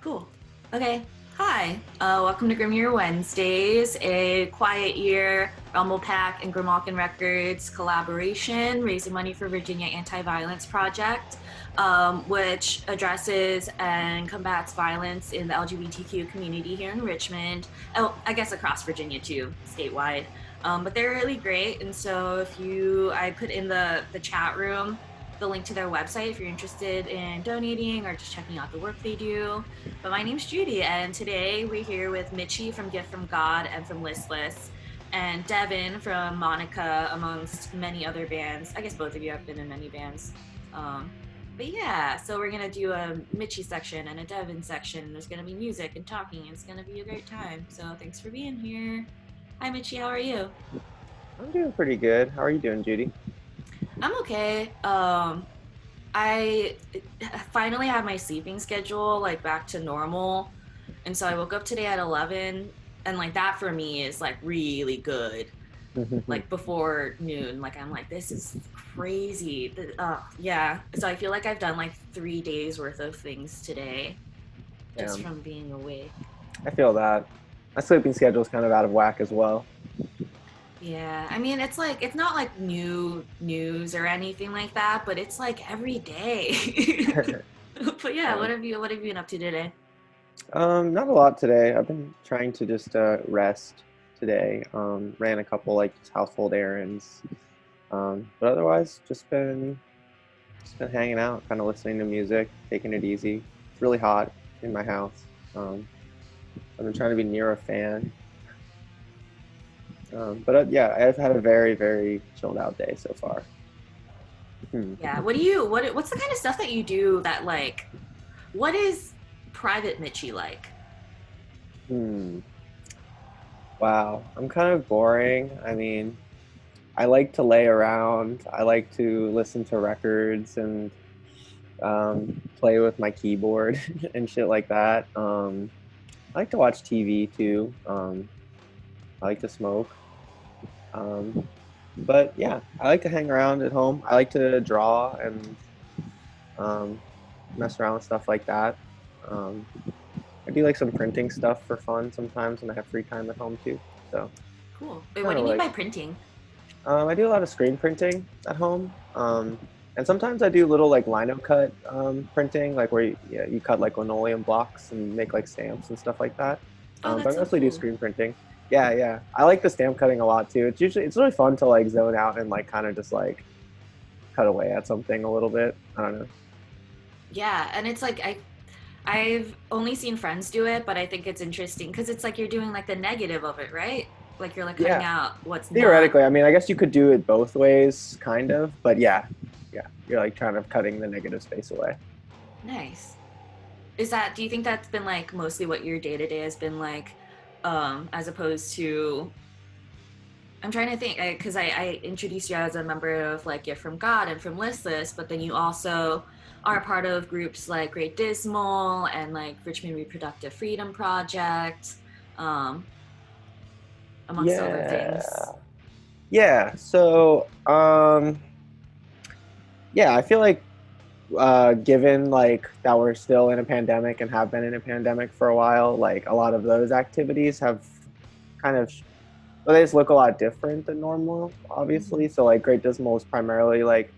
Cool. Okay. Hi. Welcome to Grim Year Wednesdays, a quiet year Rumblepak and Grimalkin Records collaboration raising money for Virginia Anti-Violence Project, which addresses and combats violence in the LGBTQ community here in Richmond. Oh, I guess across Virginia too, statewide. But they're really great, and so I put in the chat room the link to their website if you're interested in donating or just checking out the work they do. But my name's Judy, and today we're here with Mitchie from Gift from God and from Listless, and Devin from Maneka, amongst many other bands. I guess both of you have been in many bands. But yeah, so we're gonna do a Mitchie section and a Devin section. There's gonna be music and talking. It's gonna be a great time. So thanks for being here. Hi, Mitchie. How are you? I'm doing pretty good. How are you doing, Judy? I'm okay. I finally have my sleeping schedule like back to normal. And so I woke up today at 11, and like that for me is like really good. Like before noon, like I'm like this is crazy. Yeah. So I feel like I've done like 3 days worth of things today just Yeah, from being awake. I feel that. My sleeping schedule is kind of out of whack as well. Yeah. I mean, it's like it's not like new news or anything like that, but it's like every day. But yeah, Yeah. what have you been up to today? Not a lot today. I've been trying to just rest today. Ran a couple like just household errands. But otherwise, just been hanging out, kind of listening to music, taking it easy. It's really hot in my house. Um, I've been trying to be near a fan. But yeah, I've had a very, very chilled out day so far. Hmm. Yeah. What's the kind of stuff that you do that like what is private Mitchie like? Hmm. Wow, I'm kind of boring. I mean, I like to lay around. I like to listen to records and play with my keyboard and shit like that. I like to watch TV too. I like to smoke. Um, but yeah, I like to hang around at home. I like to draw and um, mess around with stuff like that. Um, I do like some printing stuff for fun sometimes when I have free time at home too. So Cool. Wait, what kind do of you mean like by printing? I do a lot of screen printing at home. And sometimes I do little like lino cut printing, like where yeah, you cut like linoleum blocks and make like stamps and stuff like that. Oh, But that's I so mostly do cool. screen printing. Yeah, yeah. I like the stamp cutting a lot too. It's really fun to like zone out and like kind of just like cut away at something a little bit. I don't know. Yeah, and it's like I've only seen friends do it, but I think it's interesting because it's like you're doing like the negative of it, right? Like you're like cutting Yeah, out what's not theoretically, I mean, I guess you could do it both ways, kind of. But yeah, yeah, you're like kind of cutting the negative space away. nice. Do you think that's been like mostly what your day to day has been like, as opposed to I'm trying to think because I introduced you as a member of like Gift from God and from Listless, but then you also are part of groups like Great Dismal and like Richmond Reproductive Freedom Project, um, amongst other things. Yeah. Yeah. Yeah, I feel like given like that we're still in a pandemic and have been in a pandemic for a while, like a lot of those activities have kind of well, they just look a lot different than normal, obviously. Mm-hmm. So like Great Dismal is primarily like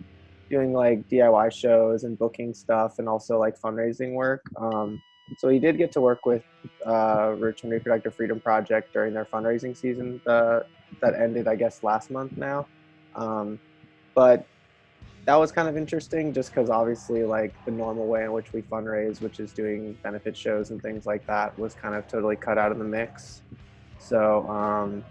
doing like DIY shows and booking stuff and also like fundraising work. So we did get to work with Richmond Reproductive Freedom Project during their fundraising season that ended, I guess, last month now. Um, but that was kind of interesting just because obviously like the normal way in which we fundraise, which is doing benefit shows and things like that, was kind of totally cut out of the mix. So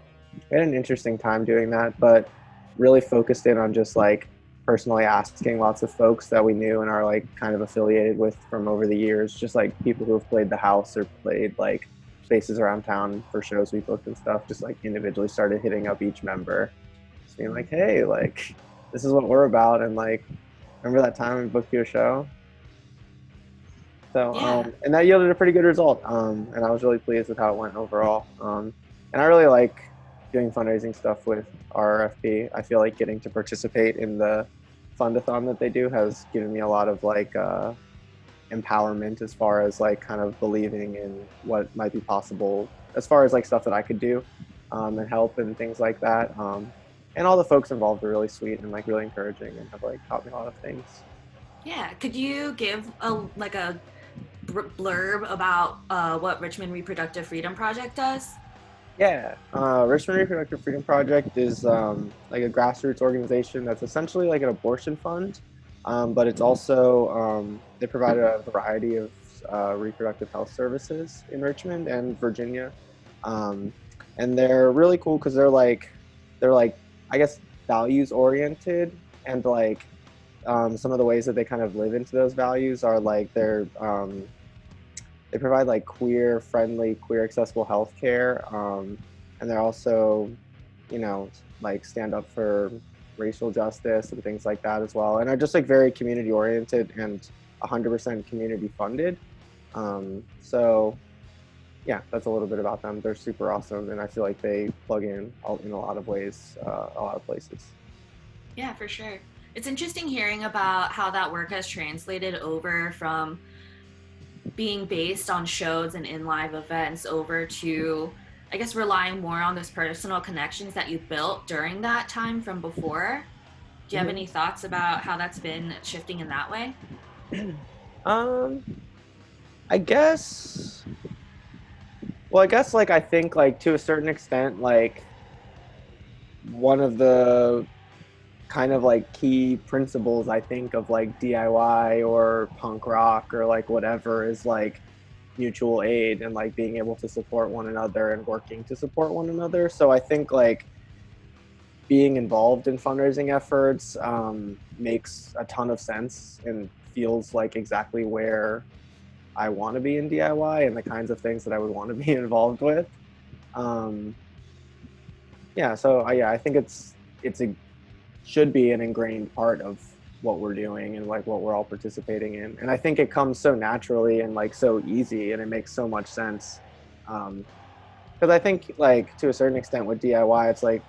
we had an interesting time doing that, but really focused in on just like personally asking lots of folks that we knew and are like kind of affiliated with from over the years, just like people who have played the house or played like spaces around town for shows we booked and stuff, just like individually started hitting up each member, just being like, hey, like this is what we're about, and like remember that time we booked you a show? So Yeah. and that yielded a pretty good result, and I was really pleased with how it went overall. And I really like doing fundraising stuff with RRFP. I feel like getting to participate in the fundathon that they do has given me a lot of like empowerment as far as like kind of believing in what might be possible as far as like stuff that I could do, and help and things like that. And all the folks involved are really sweet and like really encouraging and have like taught me a lot of things. Yeah, could you give a blurb about what Richmond Reproductive Freedom Project does? Yeah, Richmond Reproductive Freedom Project is like a grassroots organization that's essentially like an abortion fund, but it's also they provide a variety of reproductive health services in Richmond and Virginia, um, and they're really cool because they're like I guess values oriented, and like some of the ways that they kind of live into those values are like they provide like queer friendly, queer accessible healthcare, and they're also, you know, like stand up for racial justice and things like that as well, and are just like very community oriented and 100% community funded. So yeah, that's a little bit about them. They're super awesome, and I feel like they plug in in a lot of ways, a lot of places. Yeah, for sure. It's interesting hearing about how that work has translated over from being based on shows and in live events over to, I guess, relying more on those personal connections that you built during that time from before. Do you have Hmm. any thoughts about how that's been shifting in that way? Um, I guess. Well, I guess like I think like to a certain extent, like one of the kind of like key principles I think of like DIY or punk rock or like whatever is like mutual aid and like being able to support one another and working to support one another. So I think like being involved in fundraising efforts makes a ton of sense and feels like exactly where I want to be in DIY and the kinds of things that I would want to be involved with. Um, yeah, so yeah, I think it's a should be an ingrained part of what we're doing and like what we're all participating in. And I think it comes so naturally and like so easy, and it makes so much sense. Because I think like to a certain extent with DIY, it's like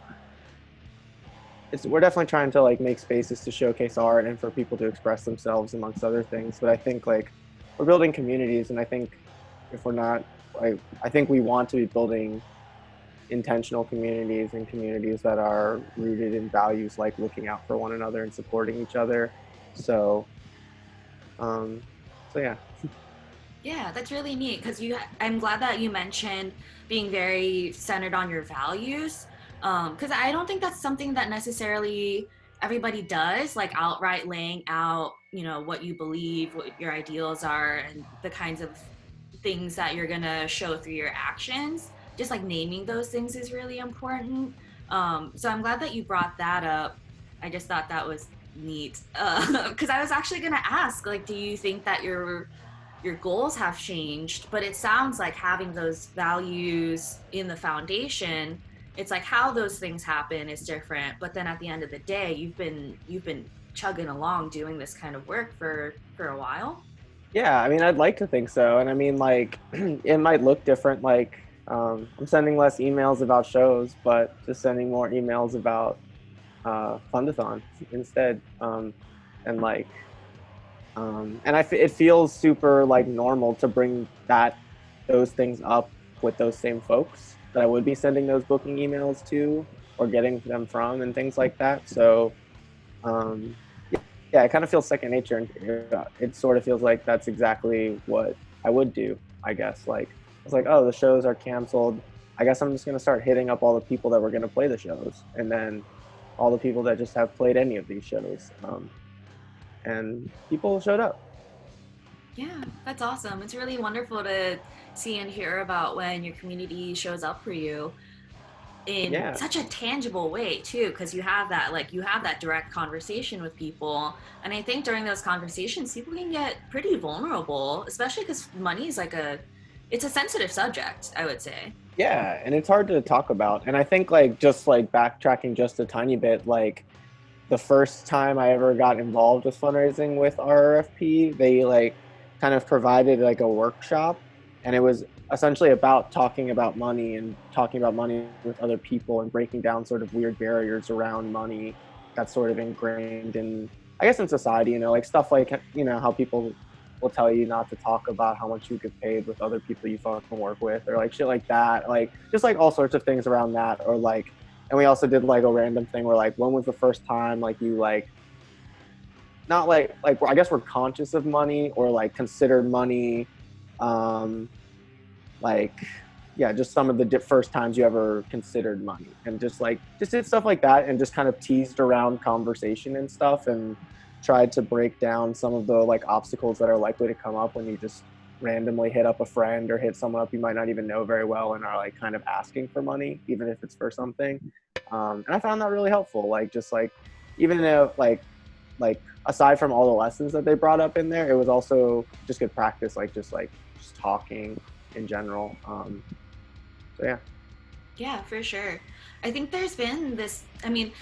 we're definitely trying to like make spaces to showcase art and for people to express themselves amongst other things. But I think like we're building communities, and I think if we're not like I think we want to be building intentional communities and communities that are rooted in values like looking out for one another and supporting each other. So, um, so yeah. Yeah, that's really neat because I'm glad that you mentioned being very centered on your values. Because I don't think that's something that necessarily everybody does, like outright laying out, what you believe, what your ideals are, and the kinds of things that you're gonna show through your actions. Just like naming those things is really important. So I'm glad that you brought that up. I just thought that was neat because I was actually gonna ask, like, do you think that your goals have changed, but it sounds like having those values in the foundation, it's like how those things happen is different, but then at the end of the day, you've been chugging along doing this kind of work for a while. Yeah, I mean, I'd like to think so. And I mean, like, it might look different. Like, I'm sending less emails about shows, but just sending more emails about fundathon instead. And like, and it feels super like normal to bring those things up with those same folks that I would be sending those booking emails to or getting them from and things like that. So um, yeah, it kind of feels second nature, and it sort of feels like that's exactly what I would do. I guess like it's like, oh, the shows are canceled. I guess I'm just gonna start hitting up all the people that were gonna play the shows, and then all the people that just have played any of these shows. And people showed up. Yeah, that's awesome. It's really wonderful to see and hear about when your community shows up for you in Yeah, such a tangible way too, because you have that direct conversation with people, and I think during those conversations people can get pretty vulnerable, especially because money is it's a sensitive subject, I would say. yeah, and it's hard to talk about. And I think like just like backtracking just a tiny bit, like the first time I ever got involved with fundraising with RRFP, they like kind of provided like a workshop, and it was essentially about talking about money and talking about money with other people and breaking down sort of weird barriers around money that's sort of ingrained in, I guess, in society, like stuff like, how people will tell you not to talk about how much you get paid with other people you fucking work with, or like shit like that. Like just like all sorts of things around that. Or like, and we also did like a random thing where like, when was the first time like you like, not like I guess we're conscious of money or like considered money, um like, yeah, just some of the first times you ever considered money, and just did stuff like that, and just kind of teased around conversation and stuff, and tried to break down some of the like obstacles that are likely to come up when you just randomly hit up a friend or hit someone up you might not even know very well and are like kind of asking for money, even if it's for something. And I found that really helpful. Like just like, even if like aside from all the lessons that they brought up in there, it was also just good practice, like just talking in general. So yeah. Yeah, for sure. I think there's been this, I mean,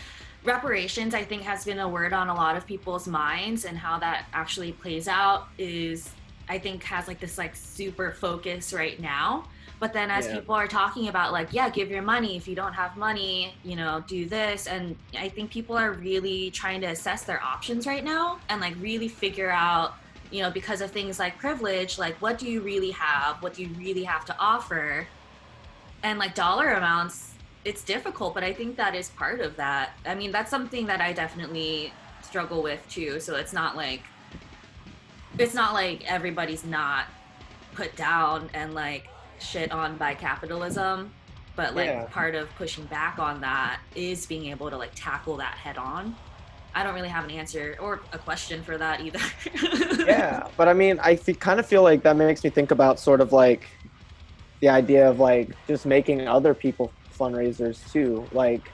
reparations, I think, has been a word on a lot of people's minds, and how that actually plays out is, I think, has like this like super focus right now. But then as Yeah. people are talking about like, yeah, give your money. If you don't have money, you know, do this. And I think people are really trying to assess their options right now and like really figure out, you know, because of things like privilege, like what do you really have? What do you really have to offer? And like dollar amounts, it's difficult, but I think that is part of that. I mean, that's something that I definitely struggle with too. So it's not like everybody's not put down and like shit on by capitalism, but like Yeah. part of pushing back on that is being able to like tackle that head on. I don't really have an answer or a question for that either. Yeah. But I mean, kind of feel like that makes me think about sort of like the idea of like just making other people fundraisers too. Like,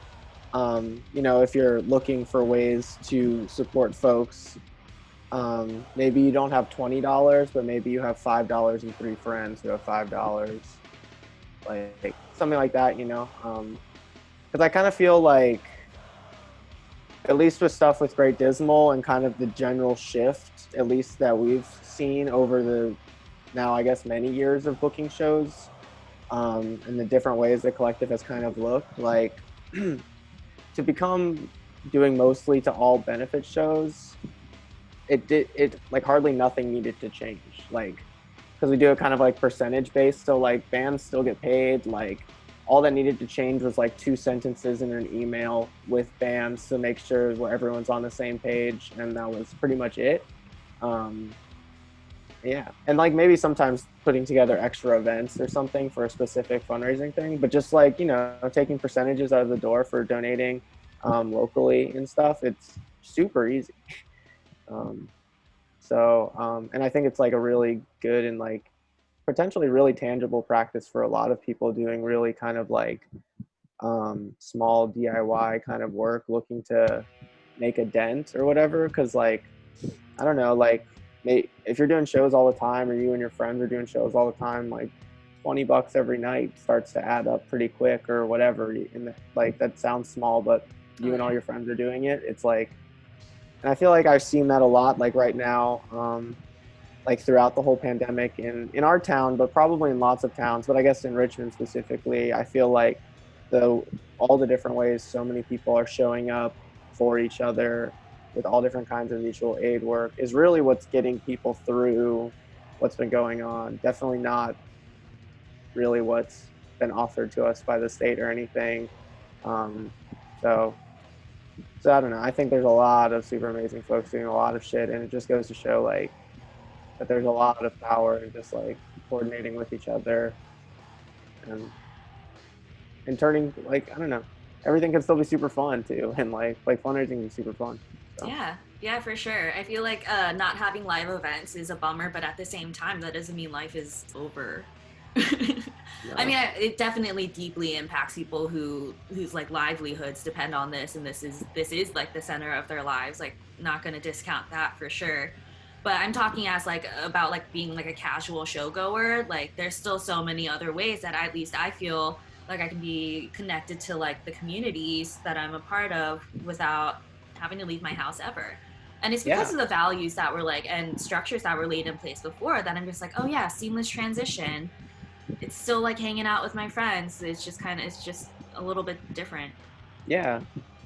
if you're looking for ways to support folks, maybe you don't have $20, but maybe you have $5 and three friends who have $5, like something like that, because I kind of feel like, at least with stuff with Great Dismal and kind of the general shift, at least that we've seen over the now, I guess, many years of booking shows, and the different ways the collective has kind of looked like, to become doing mostly to all benefit shows. It like hardly nothing needed to change, like, because we do it kind of like percentage based, so like bands still get paid. Like all that needed to change was like two sentences in an email with bands to make sure where everyone's on the same page, and that was pretty much it. um yeah, and like maybe sometimes putting together extra events or something for a specific fundraising thing, but just like, taking percentages out of the door for donating locally and stuff, it's super easy. um and I think it's like a really good and like potentially really tangible practice for a lot of people doing really kind of like small DIY kind of work, looking to make a dent or whatever. Because like, I don't know, like, if you're doing shows all the time, or you and your friends are doing shows all the time, like $20 every night starts to add up pretty quick, or whatever. And like, that sounds small, but Oh you and all yeah. your friends are doing it. It's like, and I feel like I've seen that a lot, like right now, like throughout the whole pandemic in our town, but probably in lots of towns. But I guess in Richmond specifically, I feel like the all the different ways so many people are showing up for each other with all different kinds of mutual aid work is really what's getting people through what's been going on. Definitely not really what's been offered to us by the state or anything. Um, so so I don't know. I think there's a lot of super amazing folks doing a lot of shit, and it just goes to show like that there's a lot of power in just like coordinating with each other, and turning, like, I don't know, everything can still be super fun too, and like fundraising is super fun. So Yeah, yeah, for sure. I feel like not having live events is a bummer, but at the same time, that doesn't mean life is over. I no. mean, it definitely deeply impacts people whose like livelihoods depend on this, and this is like the center of their lives. Like, not going to discount that for sure. But I'm talking as like about like being like a casual showgoer. Like, there's still so many other ways that at least I feel like I can be connected to like the communities that I'm a part of without having to leave my house ever. And it's because Yeah. of the values that were like and structures that were laid in place before that I'm just like, oh yeah, seamless transition. It's still like hanging out with my friends. It's just a little bit different. Yeah,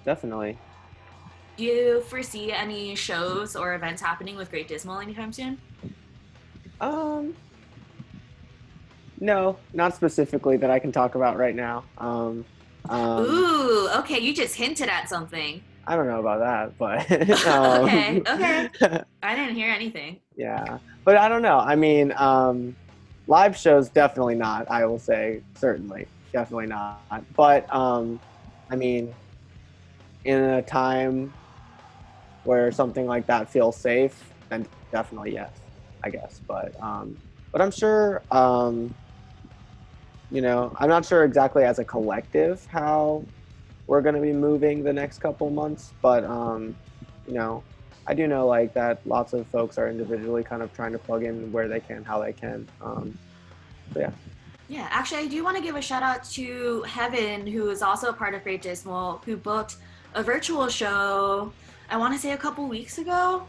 definitely. Do you foresee any shows or events happening with Great Dismal anytime soon? Um, no, not specifically that I can talk about right now. Um, Ooh, okay, you just hinted at something. I don't know about that, but Okay, okay. I didn't hear anything. yeah, but I don't know. I mean, live shows definitely not. I will say certainly, definitely not. But I mean, in a time where something like that feels safe, then definitely yes, I guess. But I'm sure, I'm not sure exactly as a collective how we're going to be moving the next couple months, but you know, I do know like that lots of folks are individually kind of trying to plug in where they can, how they can. So yeah. Yeah, actually, I do want to give a shout out to Heaven, who is also a part of Great Dismal, who booked a virtual show, I want to say a couple weeks ago.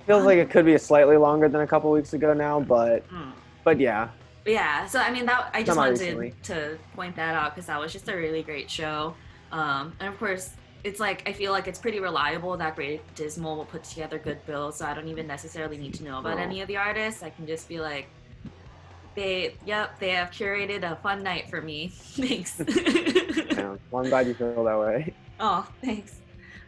Feels like it could be a slightly longer than a couple weeks ago now, Mm. but yeah, Yeah, so I mean, that I just semi wanted recently. to point that out because that was just a really great show. And of course, it's like I feel like it's pretty reliable that Great Dismal will put together good bills, so I don't even necessarily need to know about Oh, any of the artists. I can just be like, they have curated a fun night for me. Thanks. yeah. Well, I'm glad you feel that way. Oh, thanks.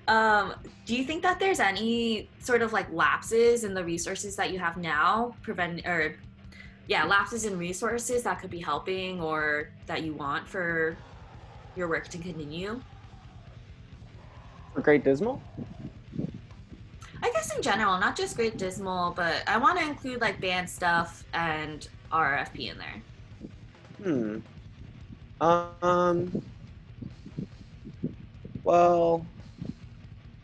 Um, do you think that there's any sort of like lapses in the resources that you have now, lapses in resources that could be helping or that you want for your work to continue? For Great Dismal? I guess in general, not just Great Dismal, but I want to include like band stuff and RFP in there. Hmm. Um. Well,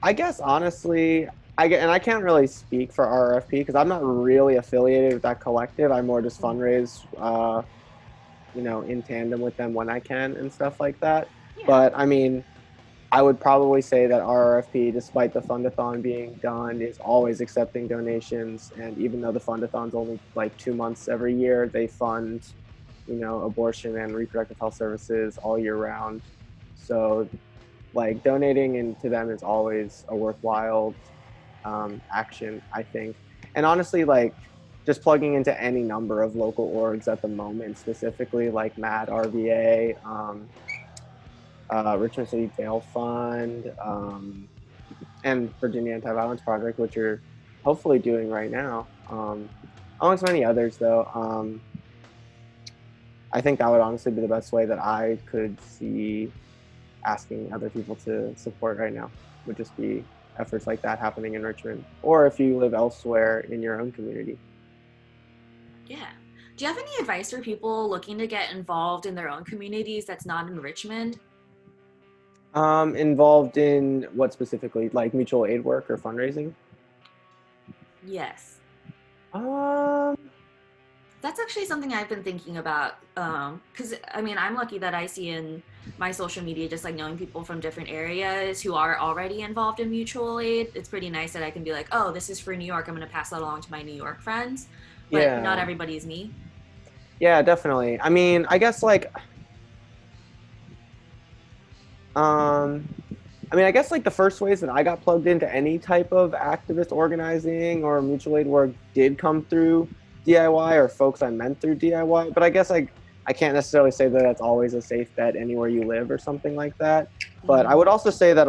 I guess honestly, I can't really speak for RFP because I'm not really affiliated with that collective. I more just fundraise, in tandem with them when I can and stuff like that. Yeah. But I mean, I would probably say that RFP, despite the fundathon being done, is always accepting donations. And even though the fundathon's only like 2 months every year, they fund, abortion and reproductive health services all year round. So like donating into them is always a worthwhile action, I think. And honestly, like just plugging into any number of local orgs at the moment, specifically like MAD, RVA, Richmond City Bail Fund, and Virginia Anti-Violence Project, which you're hopefully doing right now, amongst many others, though. I think that would honestly be the best way that I could see asking other people to support right now, would just be efforts like that happening in Richmond, or if you live elsewhere in your own community. Yeah. Do you have any advice for people looking to get involved in their own communities that's not in Richmond? Involved in what specifically, like mutual aid work or fundraising? Yes. Um, That's actually something I've been thinking about. Because I mean, I'm lucky that I see in my social media just like knowing people from different areas who are already involved in mutual aid. It's pretty nice that I can be like, oh, this is for New York. I'm going to pass that along to my New York friends. But not yeah, everybody's me. yeah, definitely. I mean, um, I guess like the first ways that I got plugged into any type of activist organizing or mutual aid work did come through DIY or folks I met through DIY. But I guess I can't necessarily say that that's always a safe bet anywhere you live or something like that. But I Mm-hmm. would also say that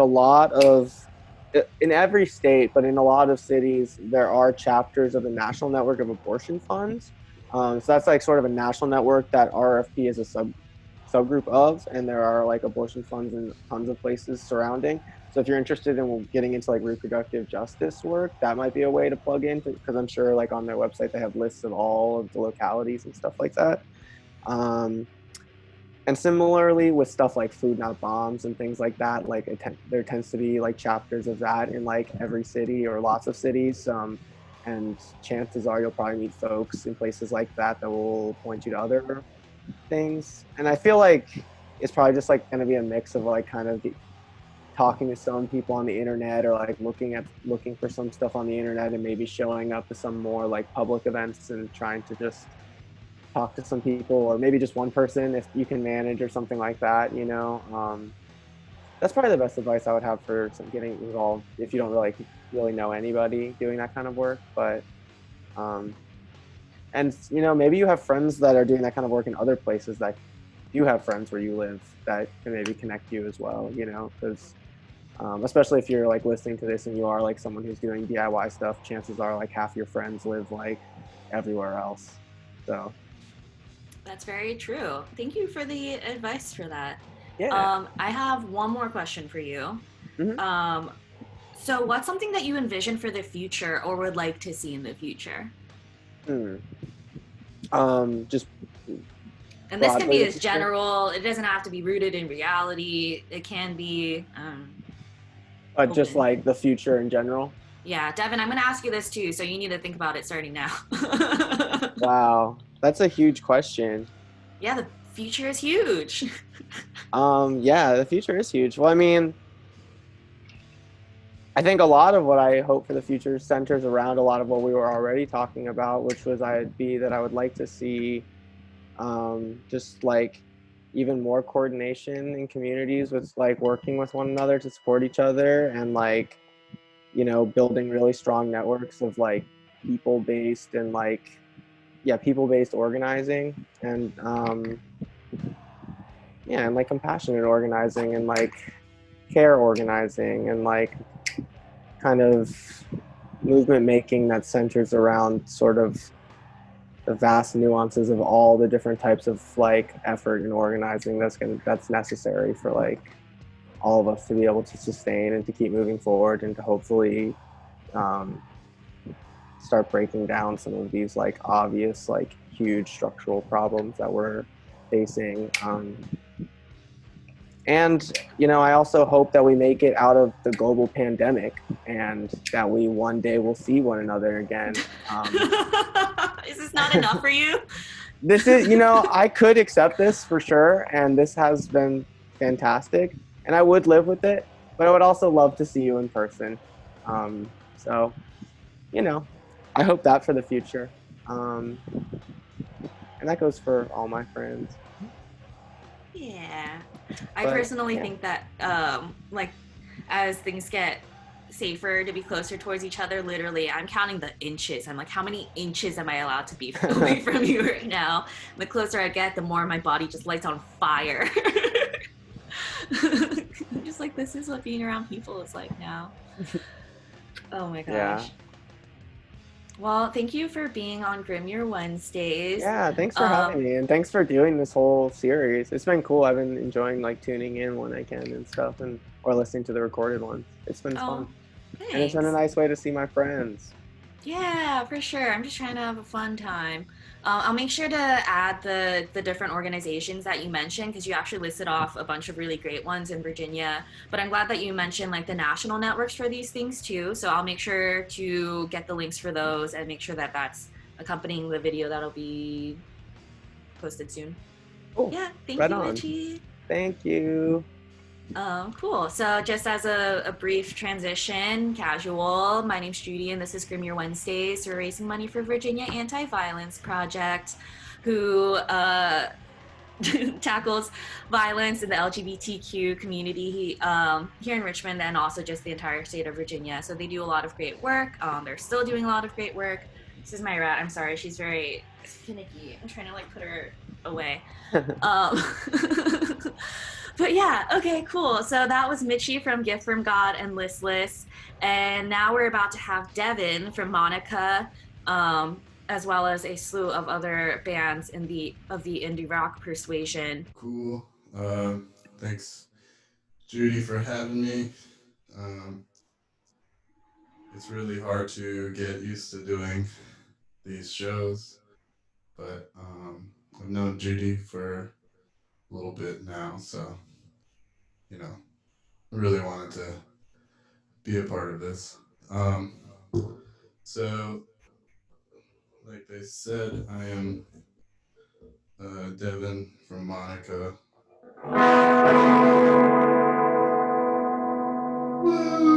in every state, but in a lot of cities, there are chapters of the National Network of Abortion Funds. So that's like sort of a national network that RFP is a subgroup of, and there are like abortion funds in tons of places surrounding. So if you're interested in getting into like reproductive justice work, that might be a way to plug in, because I'm sure like on their website they have lists of all of the localities and stuff like that. Um, and similarly with stuff like Food Not Bombs and things like that, like there tends to be like chapters of that in like every city or lots of cities. And chances are you'll probably meet folks in places like that that will point you to other things. And I feel like it's probably just like going to be a mix of like kind of talking to some people on the internet, or like looking for some stuff on the internet, and maybe showing up to some more like public events and trying to just talk to some people, or maybe just one person if you can manage or something like that. That's probably the best advice I would have for some getting involved if you don't really know anybody doing that kind of work. But And maybe you have friends that are doing that kind of work in other places that do have friends where you live that can maybe connect you as well, because especially if you're like listening to this and you are like someone who's doing DIY stuff, chances are like half your friends live like everywhere else. So That's very true. Thank you for the advice for that. yeah. I have one more question for you. Hmm. Um, so, what's something that you envision for the future or would like to see in the future? Hmm. Just And this can broadly be the as future. general. It doesn't have to be rooted in reality. It can be Just open. like the future in general. Yeah, Devin, I'm going to ask you this too, so you need to think about it starting now. Wow, that's a huge question. Yeah, the future is huge. Yeah, the future is huge. Well, I mean, I think a lot of what I hope for the future centers around a lot of what we were already talking about, which was that I would like to see just like even more coordination in communities with like working with one another to support each other and like building really strong networks of like people based and like yeah people based organizing and yeah and like compassionate organizing and like care organizing and like kind of movement making that centers around sort of the vast nuances of all the different types of like effort and organizing that's necessary for like all of us to be able to sustain and to keep moving forward and to hopefully um, start breaking down some of these like obvious like huge structural problems that we're facing. And I also hope that we make it out of the global pandemic and that we one day will see one another again. Is this not enough for you? This is, I could accept this for sure, and this has been fantastic, and I would live with it, but I would also love to see you in person. So, you know, I hope that for the future. Um, and that goes for all my friends. Yeah. I But personally yeah. think that, like, as things get safer to be closer towards each other, literally, I'm counting the inches. I'm like, how many inches am I allowed to be away from you right now? And the closer I get, the more my body just lights on fire. I'm just like, this is what being around people is like now. Oh my Yeah. gosh. Well, thank you for being on Grim Your Wednesdays. Yeah, thanks for having Um, me and thanks for doing this whole series. It's been cool. I've been enjoying like tuning in when I can and stuff and or listening to the recorded ones. It's been oh, fun. And it's been a thanks. nice way to see my friends. Yeah, for sure. I'm just trying to have a fun time. I'll make sure to add the different organizations that you mentioned because you actually listed off a bunch of really great ones in Virginia. But I'm glad that you mentioned like the national networks for these things too. So I'll make sure to get the links for those and make sure that that's accompanying the video that'll be posted soon. Cool. Yeah, thank Right you, on. Mitchie. Thank you. Cool. So, just as a brief transition, casual, my name's Judy, and this is Grim Your Wednesdays. We're raising money for Virginia Anti-Violence Project, who tackles violence in the LGBTQ community here in Richmond and also just the entire state of Virginia. So, they do a lot of great work. They're still doing a lot of great work. This is my rat. I'm sorry. She's very finicky. I'm trying to like put her away. Um, but yeah, okay, cool. So that was Mitchie from Gift from God and Listless. And now we're about to have Devin from Maneka, as well as a slew of other bands in the indie rock persuasion. Cool. Thanks, Judy, for having me. Um, it's really hard to get used to doing these shows, but I've known Judy for a little bit now, so I really wanted to be a part of this. Um, so, like they said, I am Devin from Monica. Woo!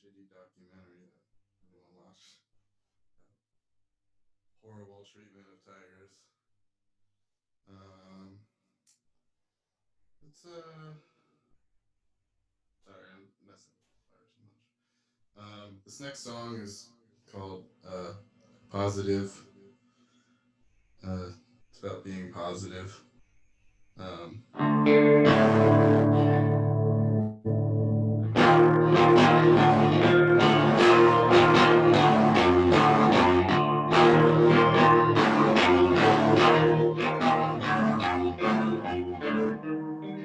shitty documentary that everyone watched. Horrible treatment of tigers. Um, it's sorry, I'm messing with the fire too much. This next song is called Positive. Uh, it's about being positive. Um,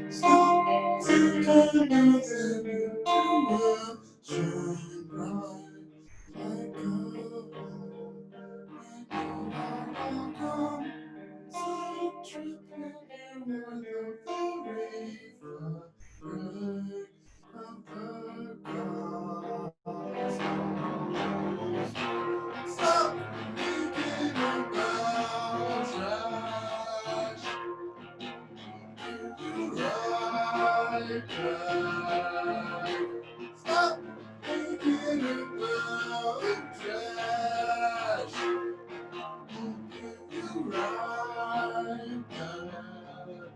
Stop thinking nothing you will shine bright like gold when you are welcome. Stop tripping you worth of the reef, of the cosmos. Stop thinking about trash. You right back. Stop thinking about trash. You right back.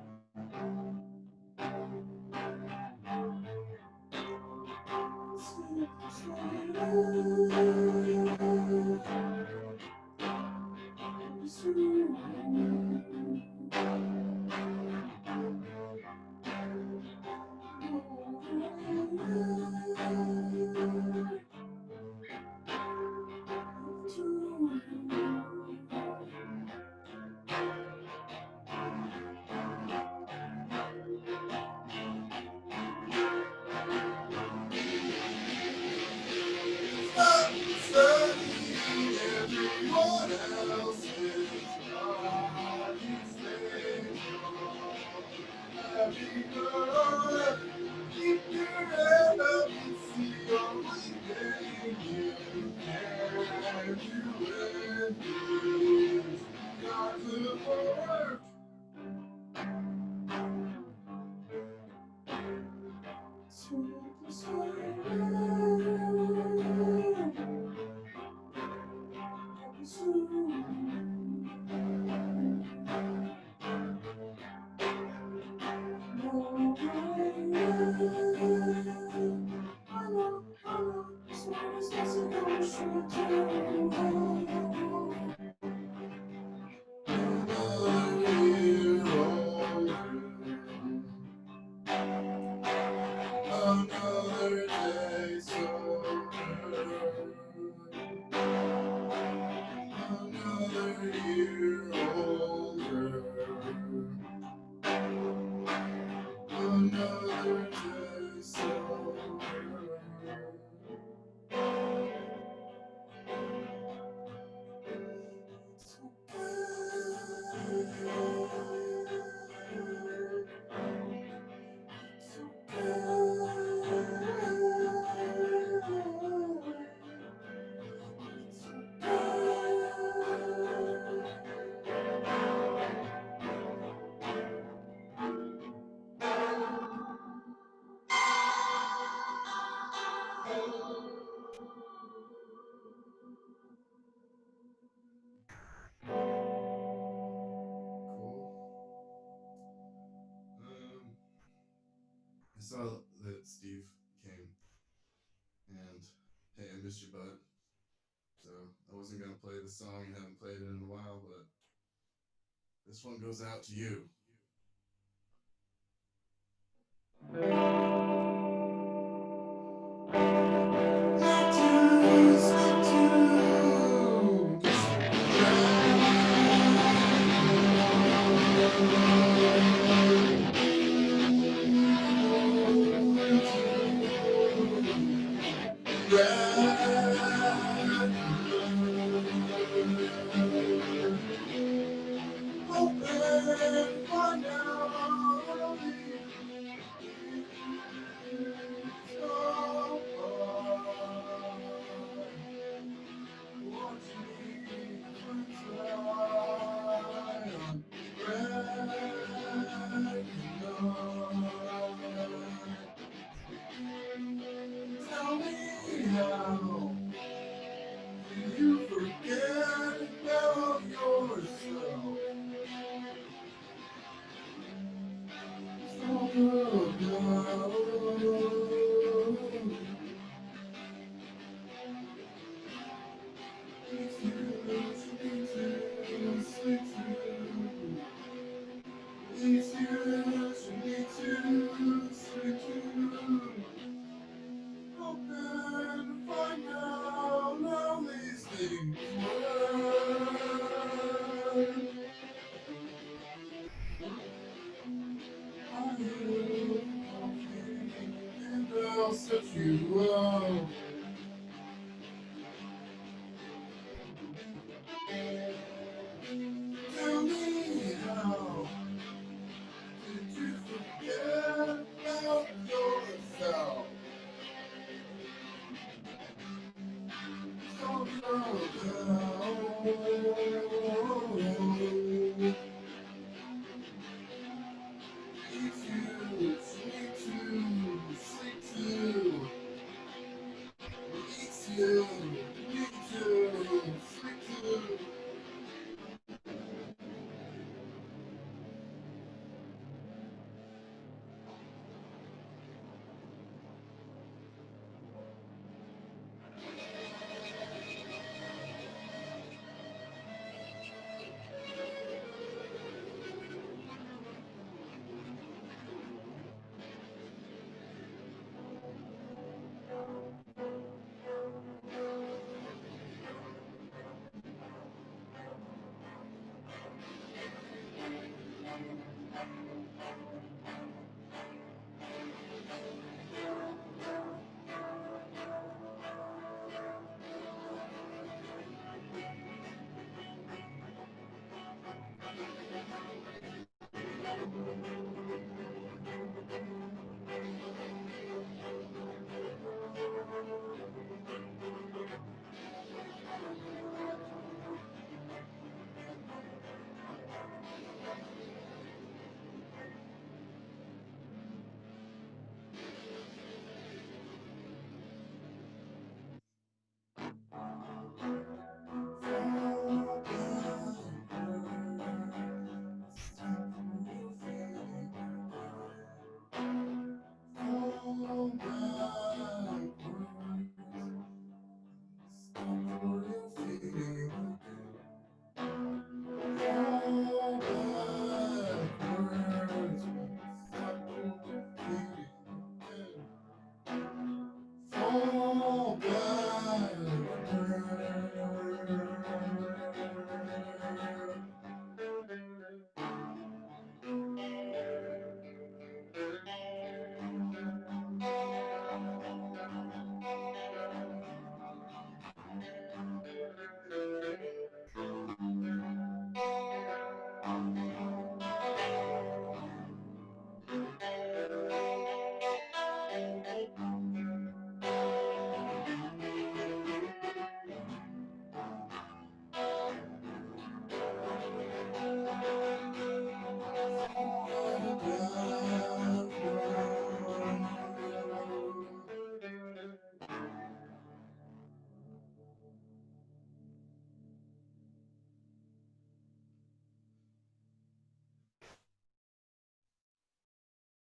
Stop studying everyone else's life. Stay happy bird. Keep your head up and see the only thing you can do is got to work. To the another day sober, another year older, another day sober. Cool. I saw that Steve came, and hey, I missed you, bud. So I wasn't gonna play the song. I haven't played it in a while, but this one goes out to you. Open for now.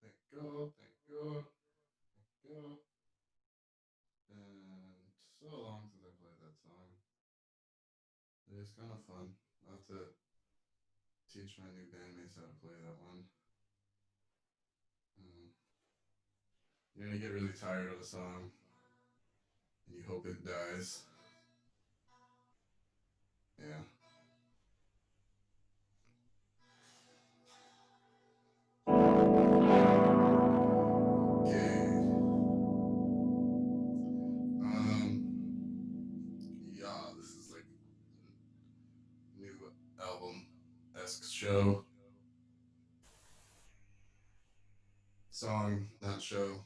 Thank God, thank God, thank God. And so long since I played that song. It's kind of fun. I'll have to teach my new bandmates how to play that one. Um, you're gonna get really tired of a song, and you hope it dies. Yeah. Okay. Yeah, this is like new album-esque show. Song, not show.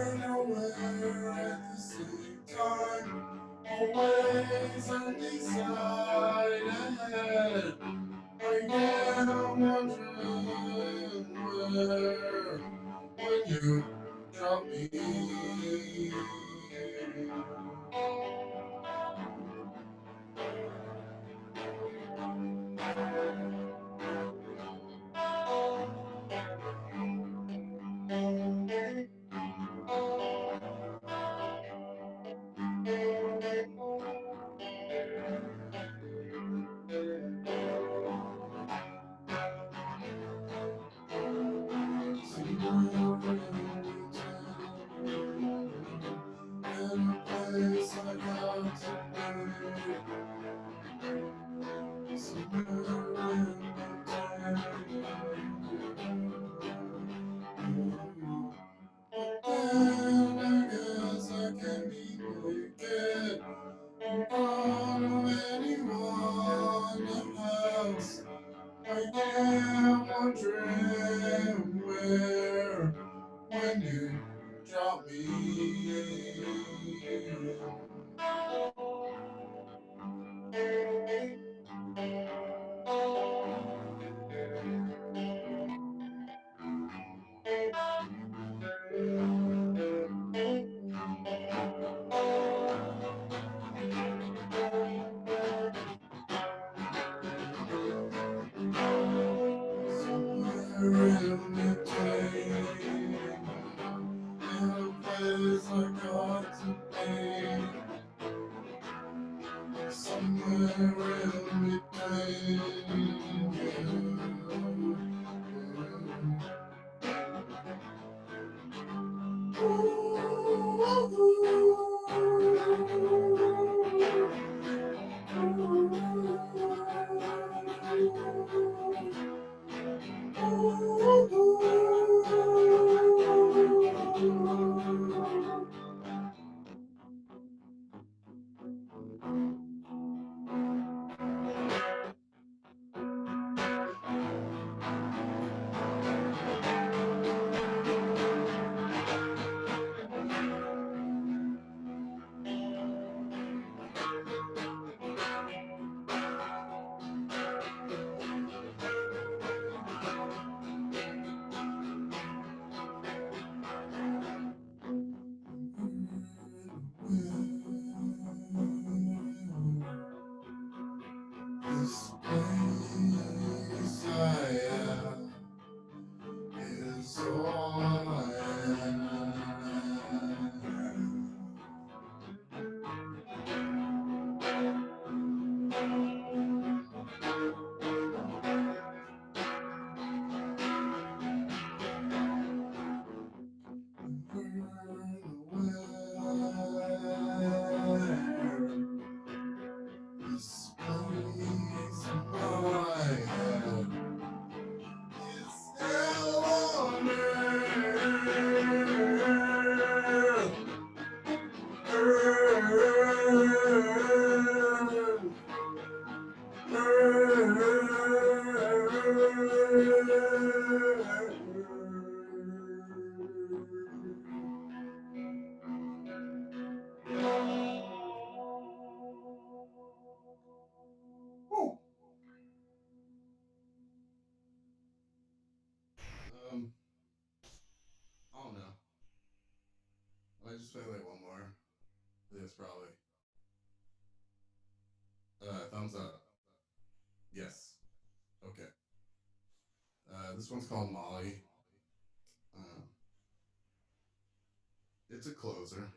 Unaware at the same time, always on the side ahead. I am wondering where when you drop me. I am wondering where when you drop me. Somewhere in between, in a place I got to be. Somewhere in between you. This place I am is all I am. This place I am is hell on I don't know. I just play like one more. This probably. Thumbs up. Yes. Okay. This one's called Molly. Um, it's a closer.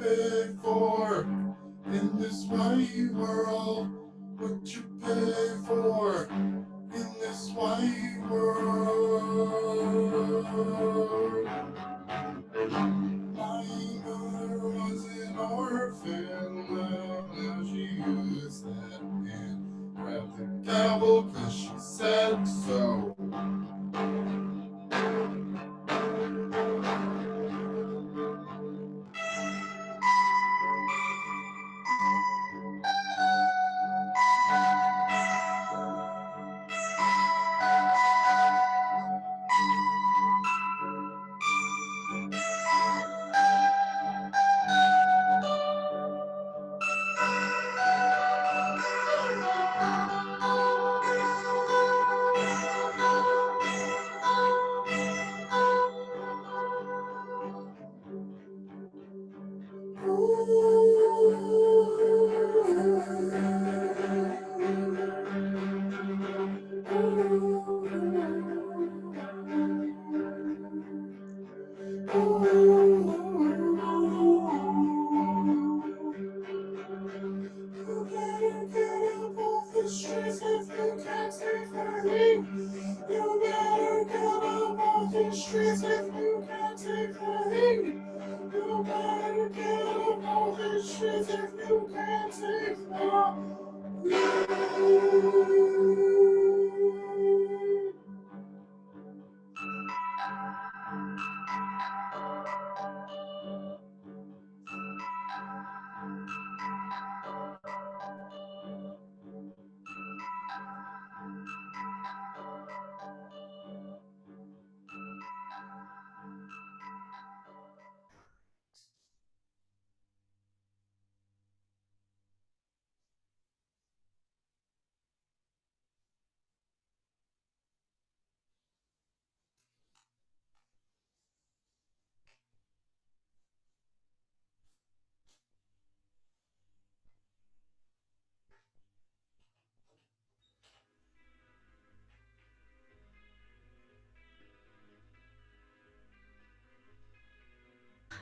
pay for in this white world? What you pay for in this white world? My mother was an orphan, well, she used that and grabbed the gavel 'cause she said so.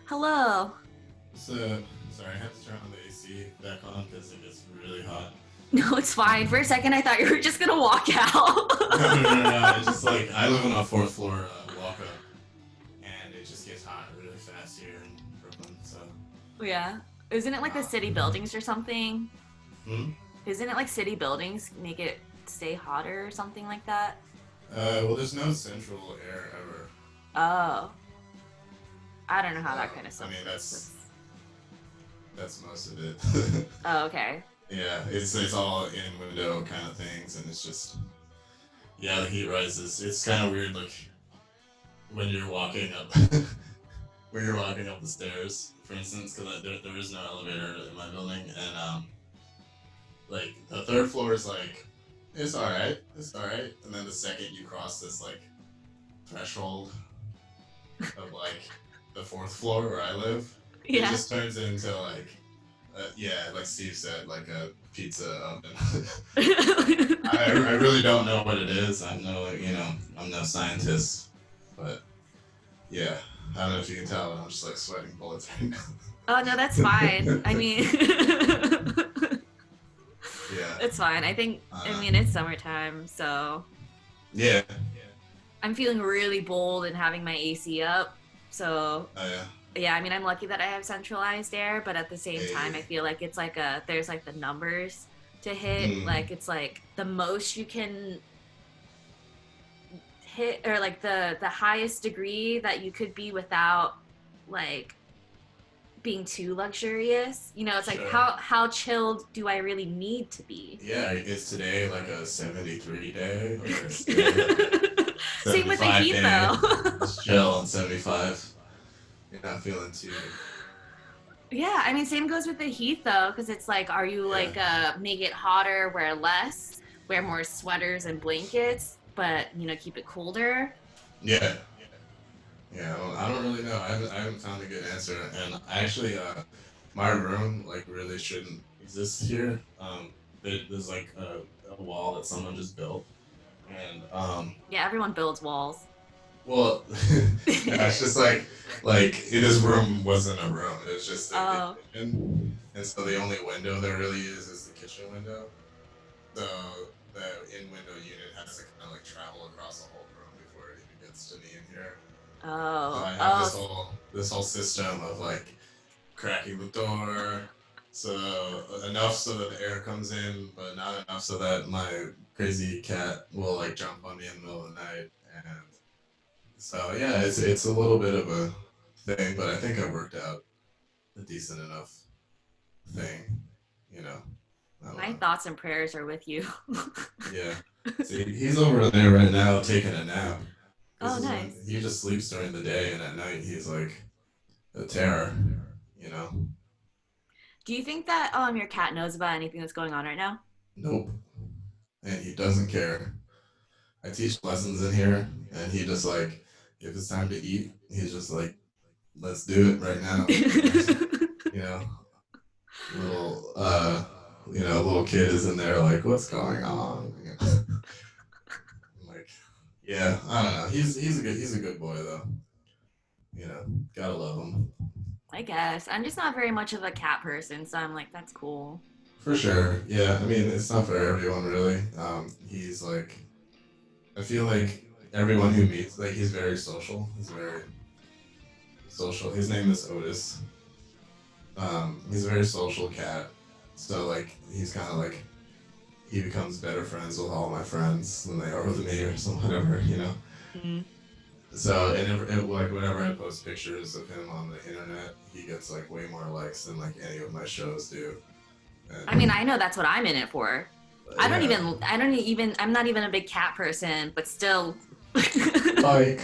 Hello. So, sorry, I had to turn on the AC back on because it gets really hot. No, it's fine. For a second, I thought you were just gonna walk out. No. It's just like I live on a fourth floor walk up, and it just gets hot really fast here in Brooklyn. So, Yeah. Isn't it like the city buildings or something? Isn't it like city buildings make it stay hotter or something like that? Well, there's no central air ever. Oh. I don't know how that kind of stuff I mean, works. that's most of it. Oh, okay. Yeah, it's all in window kind of things, and it's just the heat rises. It's kind of weird, like when you're walking up the stairs, for instance, because there is no elevator in my building, and like the third floor is like it's all right, and then the second you cross this like threshold of like the fourth floor where I live, Yeah. it just turns into like like Steve said, like a pizza oven. I really don't know what it is. I'm no scientist, but yeah, I don't know if you can tell, but I'm just like sweating bullets right now. Oh no, that's fine. I mean, Yeah, it's fine. I think it's summertime, so yeah. I'm feeling really bold and having my AC up. So yeah, I mean, I'm lucky that I have centralized air, but at the same time, I feel like it's like there's like the numbers to hit. Like it's like the most you can hit, or like the highest degree that you could be without like being too luxurious. You know, it's like how chilled do I really need to be? Yeah, is today like a 73 day? Or Same with the heat though. Just chill on 75. You're not feeling too. Yeah, I mean, same goes with the heat though, because it's like, are you like make it hotter, wear less, wear more sweaters and blankets, but keep it colder? Yeah. Yeah, well, I don't really know. I haven't found a good answer, and actually, my room like really shouldn't exist here. There's like a wall that someone just built, and Yeah, everyone builds walls. Well, yeah, it's just like his room wasn't a room. It was just like the Oh, kitchen, and so the only window there really is the kitchen window. So the in-window unit has to kind of like travel across the whole room before it even gets to me in here. So oh, I have oh. this whole system of like cracking the door, so enough so that the air comes in, but not enough so that my crazy cat will like jump on me in the middle of the night. And so yeah, it's a little bit of a thing, but I think I worked out a decent enough thing, you know. I don't My know. thoughts and prayers are with you. Yeah. See, he's over there right now taking a nap. This Oh, is when nice. he just sleeps during the day, and at night he's like a terror, you know. Do you think that your cat knows about anything that's going on right now? Nope. And he doesn't care. I teach lessons in here, and he just like, if it's time to eat, he's just like, let's do it right now. And there's, you know, little, little kid is in there like, what's going on? You know? I'm like, yeah, I don't know. He's a good boy though. You know, gotta love him I guess. I'm just not very much of a cat person, so I'm like, that's cool. for sure. Yeah, I mean, it's not for everyone really. He's like, I feel like everyone who meets, like, he's very social. He's very social. His name is Otis. He's a very social cat. So like he's kind of like he becomes better friends with all my friends than they are with me or some whatever, you know. Mhm. So and like whenever I post pictures of him on the internet, he gets like way more likes than like any of my shows do. I mean, And I know that's what I'm in it for. yeah, I'm not even a big cat person, but still. like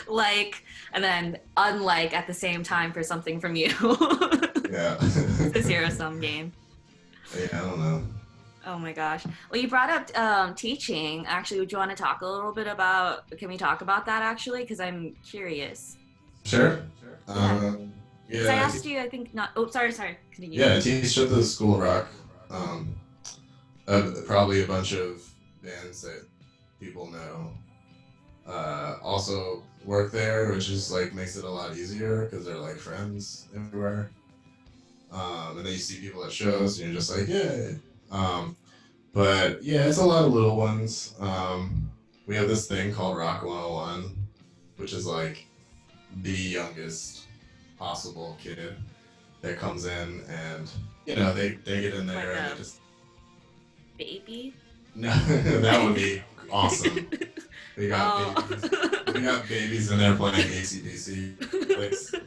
Like, and then unlike at the same time for something from you. yeah, The zero sum game. yeah. I don't know. Oh my gosh. Well, you brought up teaching. Actually, would you want to talk a little bit about? Can we talk about that actually? Because I'm curious. Sure. Yeah. Because I Yeah, asked you, I think not. Oh, sorry. Continue. yeah. I teach at the School of Rock. Um, Probably a bunch of bands that people know also work there, which is like makes it a lot easier because they're like friends everywhere. And then you see people at shows, and you're just like, yeah. But yeah, it's a lot of little ones. We have this thing called Rock 101, which is like the youngest possible kid that comes in, and they get in Like there and a they just baby. no, that would be awesome. We got babies. We Oh. got babies in there playing ACDC. Like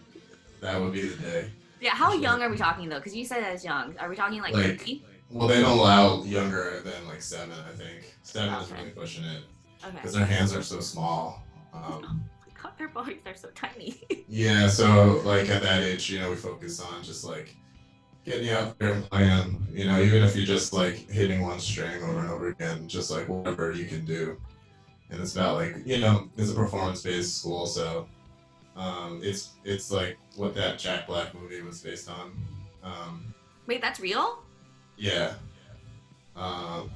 that would be the day. Yeah. For How sure. young are we talking though? Because you said as young. Are we talking like Like, 3? well, they don't allow younger than like 7. I think 7 is Okay. really pushing it Okay. because their hands are so small. Oh my god, their bodies are so tiny. Yeah, so like at that age, we focus on just like getting you out there and playing. Even if you're just like hitting one string over and over again, just like whatever you can do. And it's about like it's a performance-based school, so it's like what that Jack Black movie was based on. Wait, that's real? Yeah, um,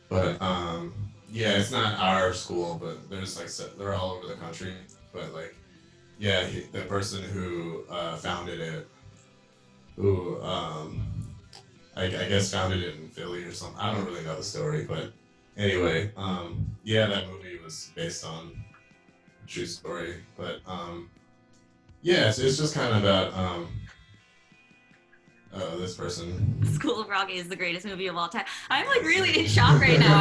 but yeah, it's not our school, but there's like they're all over the country. But like, yeah, the person who founded it, who I guess founded it in Philly or something. I don't really know the story, but anyway, yeah, that movie was based on a true story. But yeah, it's just kind of about this person. School of Rock is the greatest movie of all time. I'm like really in shock right now.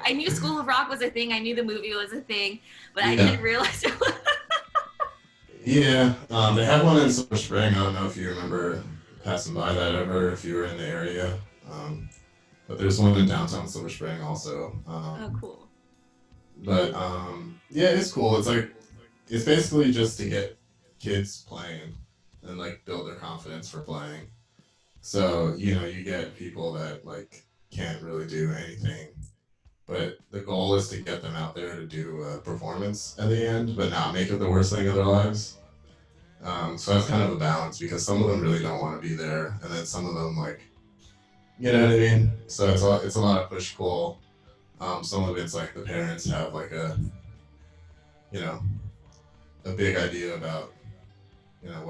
I knew School of Rock was a thing. I knew the movie was a thing, but I Yeah. didn't realize it was. Yeah, they have one in Silver Spring. I don't know if you remember passing by that ever, if you were in the area. But there's one in downtown Silver Spring also. Oh, cool. But yeah, it's cool. It's basically just to get kids playing and like build their confidence for playing. So you get people that like can't really do anything, but the goal is to get them out there to do a performance at the end, but not make it the worst thing of their lives. So that's kind of a balance because some of them really don't want to be there, and then some of them like, you know what I mean. So it's a lot of push pull. Some of it's like the parents have like you know, a big idea about, you know,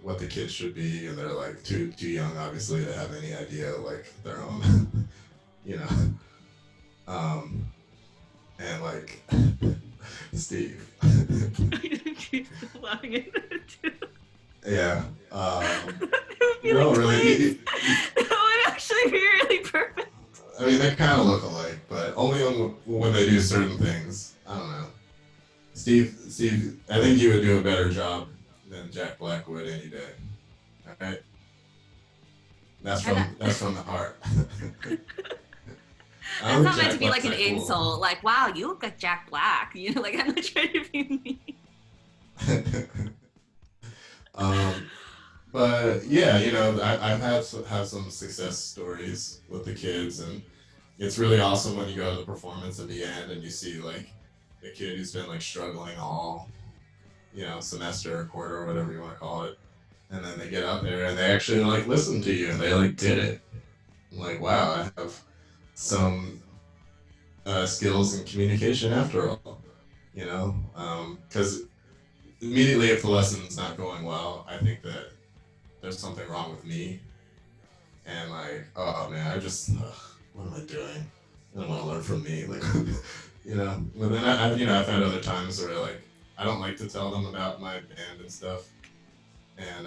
what the kids should be, and they're like too young, obviously, to have any idea like their own, you know. Um, and like Steve. She's laughing at it too. Yeah. It would be No, like really. twins. That would actually be really perfect. I mean, they kind of look alike, but only when they do certain things. I don't know. Steve, I think you would do a better job than Jack Black would any day. All right, that's from the heart. That's not meant Jack to be like Black's an that cool. insult. Like, wow, you look like Jack Black. You know, like I'm not trying to be mean. But yeah, you know, I've had some success stories with the kids, and it's really awesome when you go to the performance at the end and you see like the kid who's been like struggling all, you know, semester or quarter or whatever you want to call it, and then they get out there and they actually like listen to you and they like did it. I'm like, wow, I have some skills in communication after all, you know, because immediately if the lesson's not going well, I think that there's something wrong with me, and like, oh man, what am I doing? I don't want to learn from me, like, you know. But then I've had other times where like I don't like to tell them about my band and stuff, and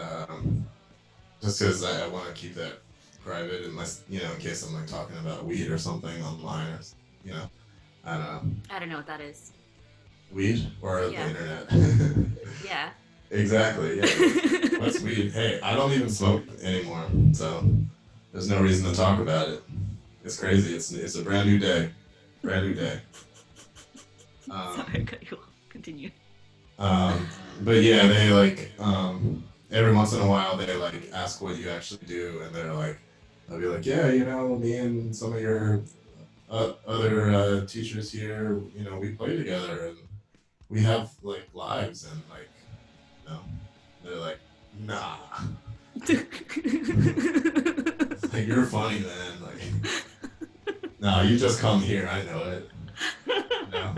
just because I want to keep that private, unless, you know, in case I'm like talking about weed or something online, or, you know, I don't know. I don't know what that is. Weed or Yeah. the internet? Yeah. Exactly. Yeah. What's weed? Hey, I don't even smoke anymore, so there's no reason to talk about it. It's crazy. It's a brand new day. Brand new day. Sorry, cut you off. Continue. But yeah, they like every once in a while they like ask what you actually do, and they'll be like, yeah, you know, me and some of your other teachers here, you know, we play together and we have like lives, and like, you know, they're like, nah. It's like, you're funny, man. Like, no, you just come here. I know it. No.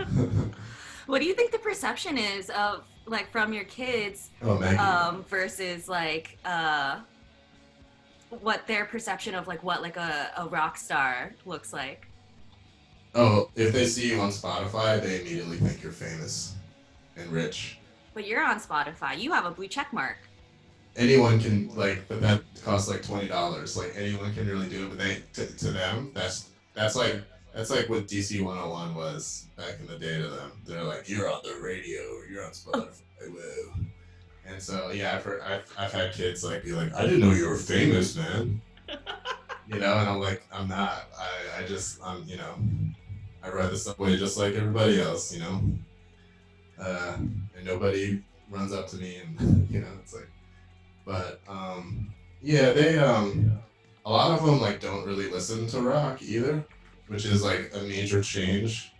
What do you think the perception is of like from your kids versus like what their perception of like what like a rock star looks like? Oh, if they see you on Spotify, they immediately think you're famous and rich. But you're on Spotify. You have a blue check mark. Anyone can, like, but that costs like $20. Like, anyone can really do it, but to them, that's like what DC 101 was back in the day to them. They're like, you're on the radio, or you're on Spotify, whoa. And so yeah, I've had kids like be like, I didn't know you were famous, man. You know, and I'm like, I'm not. I'm, you know, I ride the subway just like everybody else, you know. And nobody runs up to me, and you know, it's like, but yeah, they a lot of them like don't really listen to rock either, which is like a major change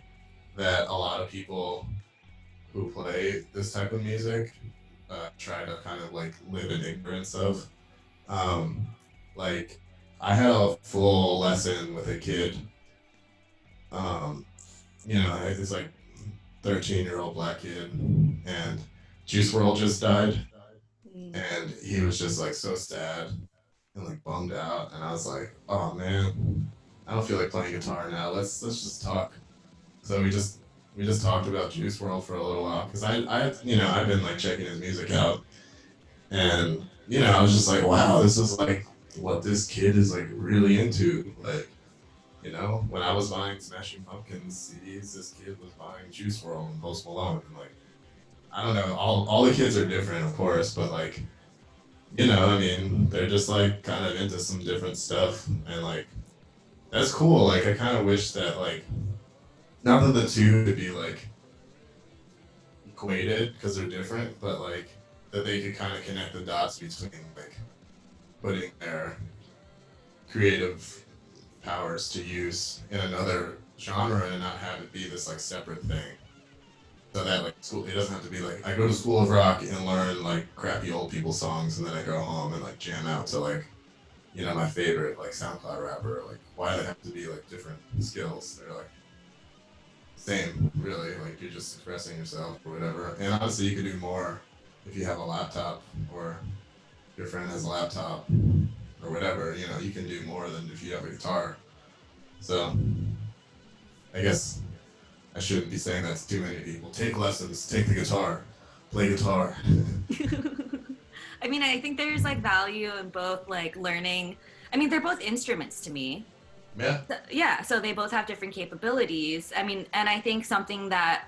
that a lot of people who play this type of music try to kind of like live in ignorance of. Like, I had a full lesson with a kid. You know, it's like 13-year-old black kid, and Juice WRLD just died, and he was just like so sad and like bummed out, and I was like, oh man, I don't feel like playing guitar now. Let's just talk. So we just talked about Juice WRLD for a little while, because I you know, I've been like checking his music out, and you know, I was just like, wow, this is like what this kid is like really into. Like, you know, when I was buying Smashing Pumpkins CDs, this kid was buying Juice WRLD and Post Malone, and like, I don't know, all the kids are different, of course, but like, you know, I mean, they're just like kind of into some different stuff, and like, that's cool. Like, I kind of wish that like, not that the two could be like equated because they're different, but like that they could kind of connect the dots between like putting their creative powers to use in another genre and not have it be this like separate thing. So that like school, it doesn't have to be like I go to School of Rock and learn like crappy old people songs, and then I go home and like jam out to like, you know, my favorite like SoundCloud rapper. Like, why do they have to be like different skills? They're like same, really. Like you're just expressing yourself or whatever. And honestly, you could do more if you have a laptop or your friend has a laptop or whatever. You know, you can do more than if you have a guitar. So I guess I shouldn't be saying that to too many people. Take lessons, take the guitar, play guitar. I mean, I think there's like value in both like learning. I mean, they're both instruments to me. Yeah. Yeah, so they both have different capabilities. I mean, and I think something that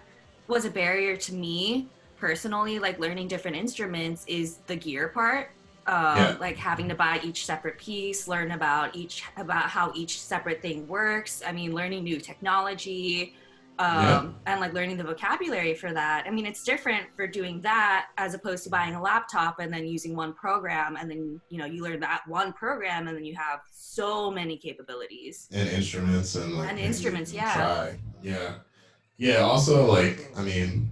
was a barrier to me personally, like learning different instruments, is the gear part. Yeah. Like having to buy each separate piece, learn about how each separate thing works. I mean, learning new technology, Yeah. and like learning the vocabulary for that. I mean, it's different for doing that as opposed to buying a laptop and then using one program, and then you learn that one program and then you have so many capabilities And instruments and like and things you instruments. can Yeah. try. Yeah. Yeah. Also, like, I mean,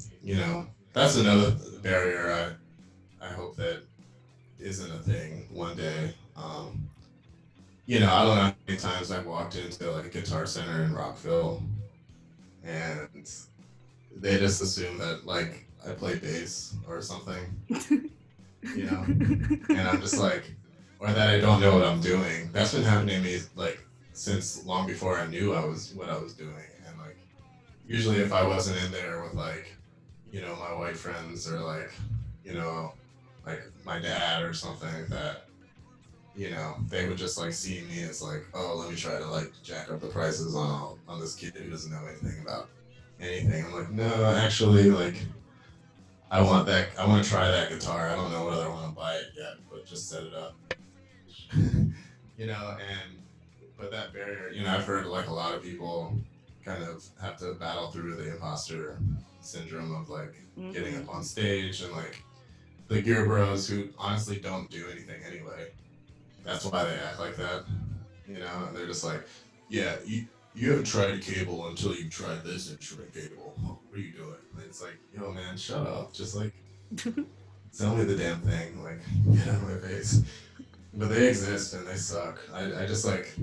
that's another barrier I hope that isn't a thing one day. I don't know how many times I've walked into like a Guitar Center in Rockville and they just assume that like I play bass or something, and I'm just like, or that I don't know what I'm doing. That's been happening to me like since long before I knew what I was doing. And like usually if I wasn't in there with like, my white friends or like, you know, like my dad or something like that, they would just like see me as like, oh, let me try to like jack up the prices on this kid who doesn't know anything about anything. I'm like, no, actually, like, I want to try that guitar. I don't know whether I want to buy it yet, but just set it up. But that barrier, I've heard like a lot of people kind of have to battle through the imposter syndrome of like getting up on stage and like the gear bros who honestly don't do anything anyway. That's why they act like that, and they're just like, yeah, you haven't tried a cable until you've tried this instrument cable. What are you doing? And it's like, yo, man, shut up. Just like, tell me the damn thing. Like, get out of my face. But they exist and they suck. I just like,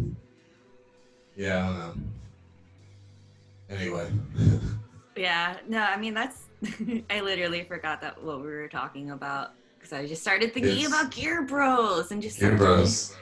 yeah, I don't know. Anyway. Yeah, no, I mean, that's, I literally forgot that what we were talking about because I just started thinking about Gear Bros and just Gear Bros.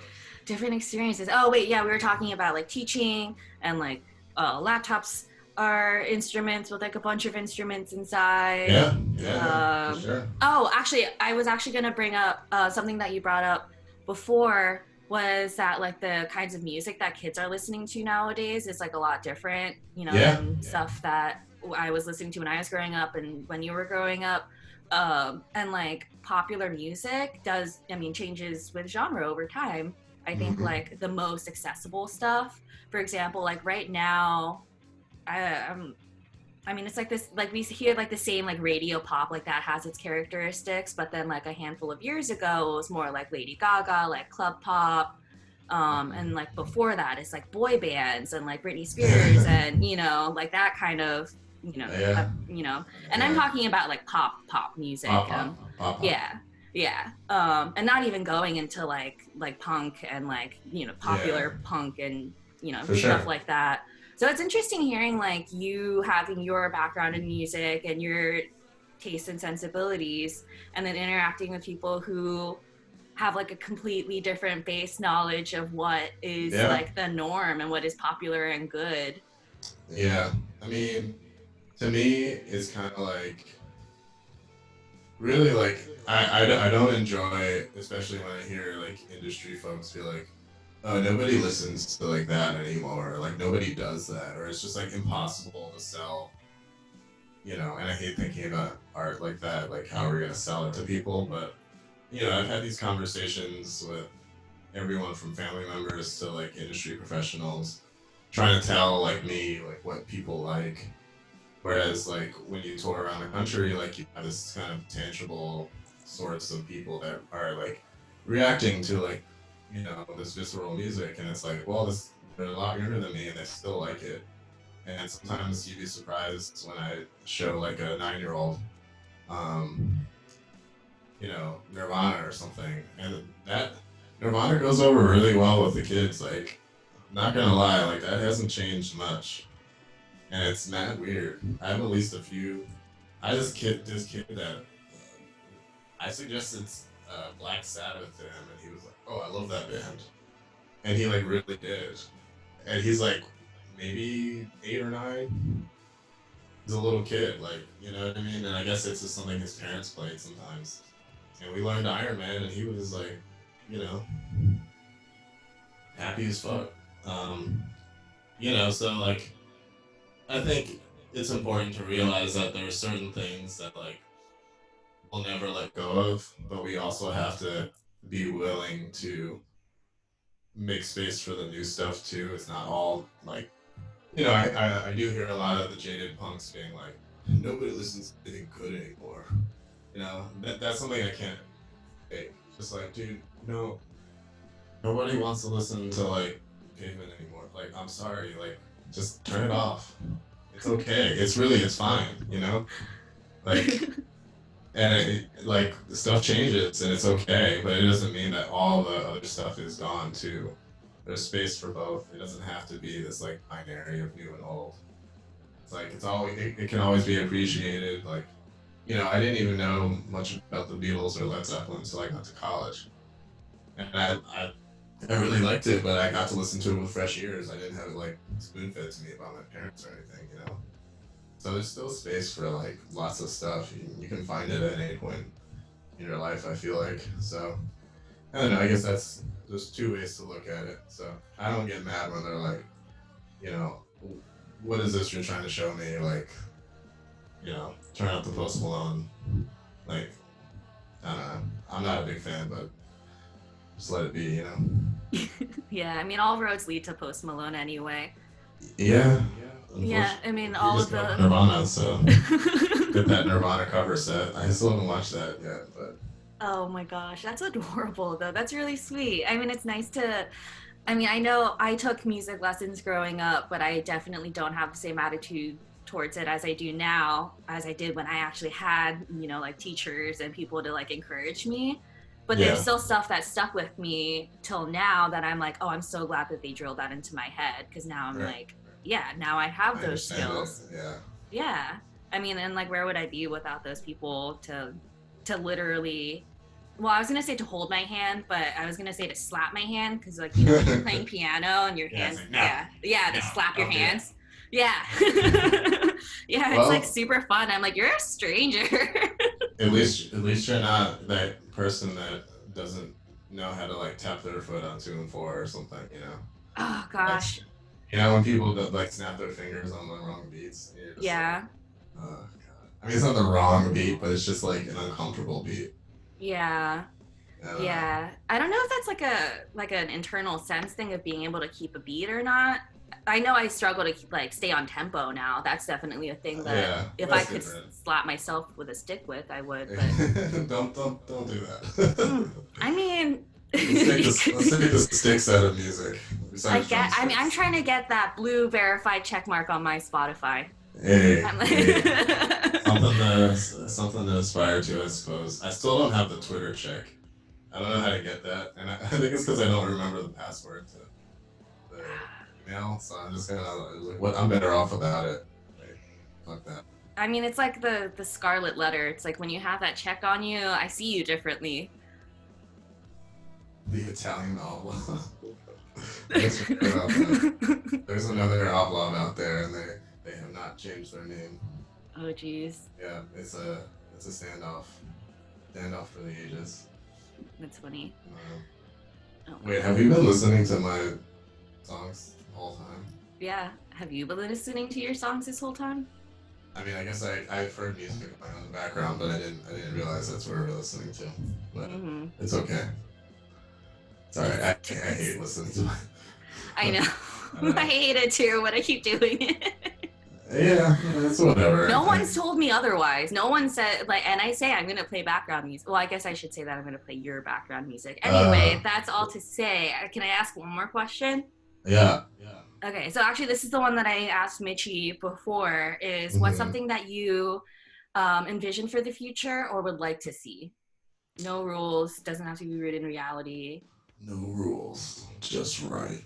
Different experiences. Oh, wait, yeah, we were talking about like teaching and like laptops are instruments with like a bunch of instruments inside. Yeah, for sure. Oh, actually, I was actually going to bring up something that you brought up before was that like the kinds of music that kids are listening to nowadays is like a lot different, than stuff that I was listening to when I was growing up and when you were growing up. And like popular music changes with genre over time. I think like the most accessible stuff, for example, like right now, it's like this, like we hear like the same like radio pop, like that has its characteristics, but then like a handful of years ago, it was more like Lady Gaga, like club pop. And like before that, it's like boy bands and like Britney Spears and, like that kind of, and I'm talking about like pop music. Pop. Yeah. And not even going into like punk and like, popular punk and, stuff like that. So it's interesting hearing like you having your background in music and your tastes and sensibilities and then interacting with people who have like a completely different base knowledge of what is like the norm and what is popular and good. Yeah. I mean, to me, it's kind of like really like I don't enjoy, especially when I hear like industry folks be like, oh, nobody listens to like that anymore. Like nobody does that, or it's just like impossible to sell. And I hate thinking about art like that. Like how are we gonna sell it to people? But I've had these conversations with everyone from family members to like industry professionals, trying to tell like me like what people like. Whereas like when you tour around the country, like you have this kind of tangible sorts of people that are like reacting to like, this visceral music, and it's like, well, they're a lot younger than me and they still like it. And sometimes you'd be surprised when I show like a 9-year-old, Nirvana or something, and that Nirvana goes over really well with the kids. Like, not gonna lie, like that hasn't changed much. and it's mad weird. I have at least a few. This kid that I suggested Black Sabbath to him, and he was like, "Oh, I love that band," and he like really did. And he's like maybe 8 or 9. He's a little kid, like, you know what I mean. And I guess it's just something his parents played sometimes. And we learned Iron Man, and he was like, you know, happy as fuck. Um, so like I think it's important to realize that there are certain things that like we'll never let go of, but we also have to be willing to make space for the new stuff too. It's not all like, I do hear a lot of the jaded punks being like, nobody listens to anything good anymore. That's something I can't take. Just like, dude, nobody wants to listen to like Pavement anymore. Like, I'm sorry, like, just turn it off. It's okay. It's fine. Like, and like stuff changes and it's okay, but it doesn't mean that all the other stuff is gone too. There's space for both. It doesn't have to be this like binary of new and old. It's like it can always be appreciated. Like, I didn't even know much about the Beatles or Led Zeppelin until I got to college, and I really liked it, but I got to listen to it with fresh ears. I didn't have it like spoon fed to me about my parents or anything. So there's still space for like lots of stuff. You can find it at any point in your life, I feel like. So I don't know. I guess there's two ways to look at it. So I don't get mad when they're like, you know, what is this you're trying to show me? Like, turn out the Post Malone. Like, I don't know. I'm not a big fan, but just let it be. Yeah, I mean, all roads lead to Post Malone anyway. Yeah. Yeah, I mean, all of the Nirvana, so get that Nirvana cover set. I still haven't watched that yet, but Oh my gosh, that's adorable though. That's really sweet. I mean, it's nice to I mean, I know I took music lessons growing up, but I definitely don't have the same attitude towards it as I do now, as I did when I actually had, like teachers and people to like encourage me. But there's yeah, still stuff that stuck with me till now that I'm like, oh, I'm so glad that they drilled that into my head because now I'm right. like, yeah, now I have I those understand it. skills. Yeah. Yeah. I mean, and like, where would I be without those people to literally well, I was gonna say to hold my hand, but I was gonna say to slap my hand because, like, when you're playing piano and your Yeah, it's hands, like, no, yeah, they no, slap your don't do that. hands. Yeah, yeah, it's like Well, super fun. I'm like, you're a stranger. at least you're not that person that doesn't know how to like tap their foot on 2 and 4 or something. Oh Like, gosh, when people that like snap their fingers on the wrong beats, and you're just like, yeah, oh god. I mean, it's not the wrong beat, but it's just like an uncomfortable beat. yeah, I don't know. yeah. I don't know if that's like an internal sense thing of being able to keep a beat or not. I know I struggle to keep, like stay on tempo now. That's definitely a thing that Yeah, if I that's could different. slap myself with a stick with, I would. But don't do that. I mean, Let's take the sticks out of music. Besides I mean, I'm drumsticks. trying to get that blue verified check mark on my Spotify. Hey, I'm like, hey, something to aspire to, I suppose. I still don't have the Twitter check. I don't know how to get that, and I think it's because I don't remember the password to the email. So I'm just gonna like, what? I'm better off without it. Like, fuck that. I mean, it's like the scarlet letter. It's like when you have that check on you, I see you differently. The Italian outlaw. Let's forget about that. There's another outlaw out there, and they have not changed their name. Oh, geez, Yeah, it's a standoff for the ages. that's funny. Oh my Wait, God. have you been listening to my songs the whole time? Yeah, have you been listening to your songs this whole time? I mean, I guess I've heard music playing in the background, but I didn't realize that's what we were listening to. But Mm-hmm. it's okay. Sorry, I hate listening to it. I know. I hate it too, but I keep doing it. Yeah, it's whatever. No one's told me otherwise. No one said like, and I say I'm gonna play background music. Well, I guess I should say that I'm gonna play your background music. Anyway, that's all to say. Can I ask one more question? Yeah. Okay, so actually, this is the one that I asked Mitchie before. Is what's something that you envision for the future or would like to see? No rules. Doesn't have to be rooted in reality. No rules, just right.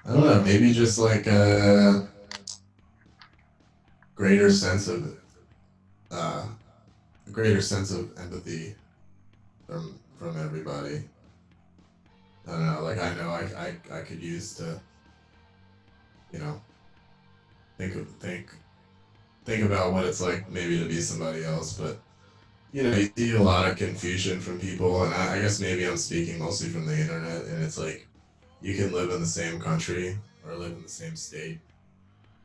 I don't know, maybe just like a greater sense of uh, a greater sense of empathy from everybody. I don't know, like I know I could use to, you know, think of think about what it's like maybe to be somebody else, but you know, you see a lot of confusion from people, and I guess maybe I'm speaking mostly from the internet, and it's like you can live in the same country or live in the same state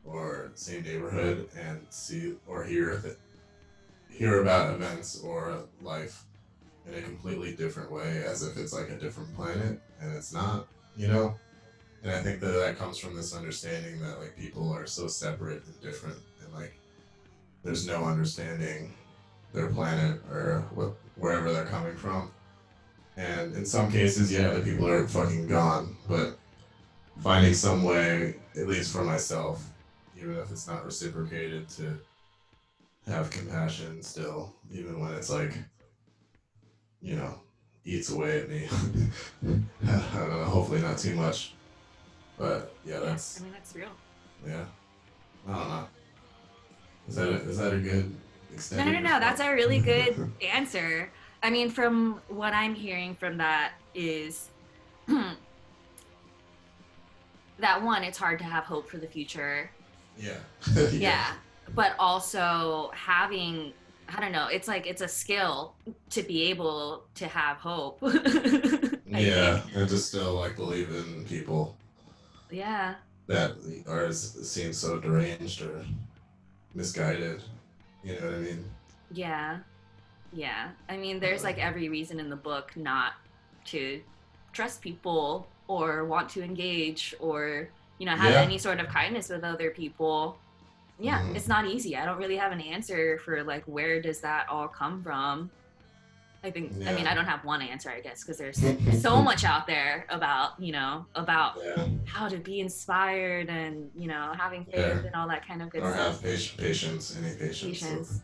or same neighborhood and see or hear about events or life in a completely different way, as if it's like a different planet, and it's not, you know. And I think that that comes from this understanding that like people are so separate and different, and like there's no understanding their planet or wherever they're coming from. And in some cases, yeah, the people are fucking gone, but finding some way, at least for myself, even if it's not reciprocated, to have compassion still, even when it's like, you know, eats away at me. I don't know, hopefully not too much. But yeah, Yeah, I that's, mean, that's real. yeah, I don't know. Is that a good No, no, extended no, no. That's response? a really good answer. I mean, from what I'm hearing from that is that one, it's hard to have hope for the future. Yeah. Yeah. Yeah. But also having, I don't know, it's like it's a skill to be able to have hope. I Yeah, think. and to still like believe in people Yeah. that are seem so deranged or misguided. You know what I mean? Yeah. Yeah. I mean, there's Uh, like every reason in the book not to trust people or want to engage or, have yeah. any sort of kindness with other people. Yeah, Mhm. it's not easy. I don't really have an answer for like where does that all come from. I Yeah. mean, I don't have one answer, I guess, because there's so much out there about, about Yeah. how to be inspired and, having Yeah. faith and all that kind of good Or stuff. have patience, any patience with Patience.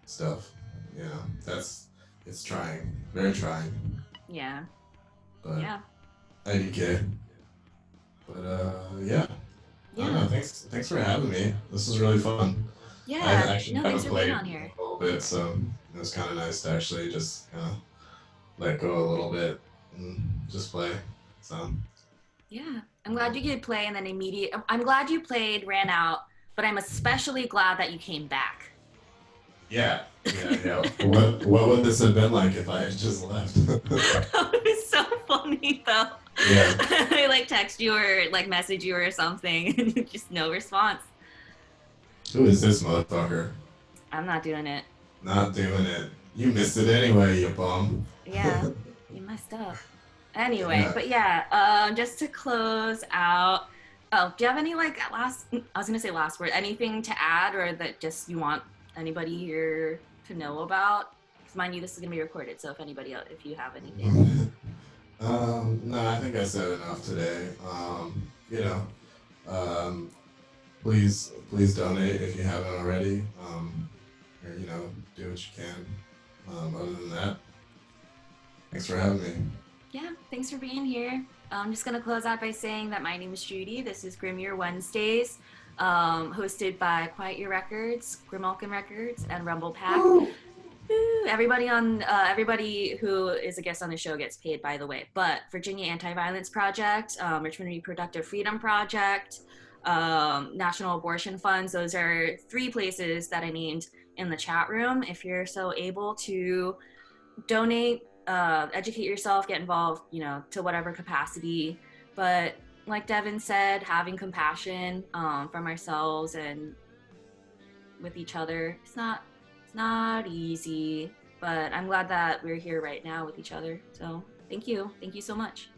stuff. You know, that's it's trying, very trying. Yeah. But Yeah. IDK. But yeah. I don't Yeah. know. Thanks for having me. This was really fun. I Yeah. actually No, thanks haven't for being played on in here. a little bit, so it was kind of nice to actually just let go a little bit and just play. So Yeah. I'm glad you could play and then I'm glad you played, ran out, but I'm especially glad that you came back. yeah, yeah. What would this have been like if I had just left? It was so funny though. Yeah. I like text you or like message you or something and just no response. Who is this motherfucker? I'm not doing it. Not doing it. You missed it anyway, you bum. Yeah, you messed up. Anyway, Yeah. but yeah, just to close out. Oh, do you have any like last? I was gonna say last word. Anything to add, or that just you want anybody here to know about? Because mind you, this is gonna be recorded. So if anybody else, if you have anything. No, I think I said enough today. You know, um, please donate if you haven't already. Or you know, do what you can. Other than that, thanks for having me. Yeah, thanks for being here. I'm just going to close out by saying that my name is Judy. This is Grim Year Wednesdays, hosted by Quiet Year Records, Grimalkin Records, and Rumblepak. Woo! Everybody who is a guest on the show gets paid, by the way. But Virginia Anti-Violence Project, Richmond Reproductive Freedom Project, National Abortion Funds. Those are three places that I named in the chat room. If you're so able to donate, educate yourself, get involved, to whatever capacity. But like Devin said, having compassion from ourselves and with each other, it's not easy. But I'm glad that we're here right now with each other. So thank you so much.